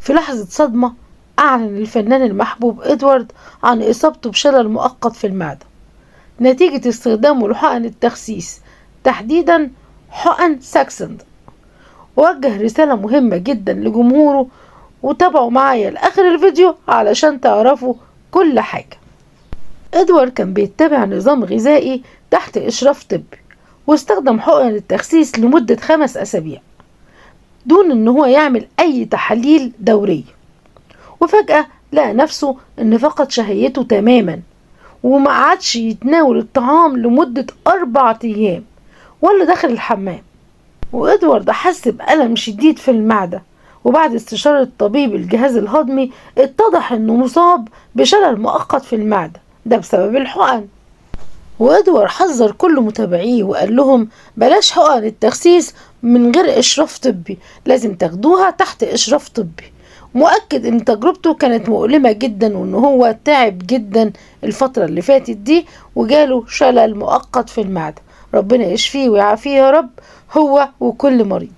في لحظة صدمة أعلن الفنان المحبوب إدوارد عن إصابته بشلل مؤقت في المعدة نتيجة استخدامه لحقن التخسيس، تحديدا حقن ساكسند. ووجه رسالة مهمة جدا لجمهوره، وتابعوا معايا لآخر الفيديو علشان تعرفوا كل حاجة. إدوارد كان بيتبع نظام غذائي تحت إشراف طبي، واستخدم حقن التخسيس لمدة 5 أسابيع دون إن هو يعمل أي تحاليل دورية. وفجأة لقى نفسه إن فقد شهيته تماما، وما عادش يتناول الطعام لمدة 4 أيام ولا دخل الحمام. وإدوارد حس بألم شديد في المعدة، وبعد استشارة طبيب الجهاز الهضمي اتضح إنه مصاب بشلل مؤقت في المعدة، ده بسبب الحقن. وإدوارد حذر كل متابعيه وقال لهم بلاش حقن التخسيس من غير إشراف طبي، لازم تاخدوها تحت إشراف طبي. مؤكد إن تجربته كانت مؤلمة جدا، وإن هو تعب جدا الفترة اللي فاتت دي وجاله شلل مؤقت في المعدة. ربنا يشفيه ويعافيه يا رب، هو وكل مريض.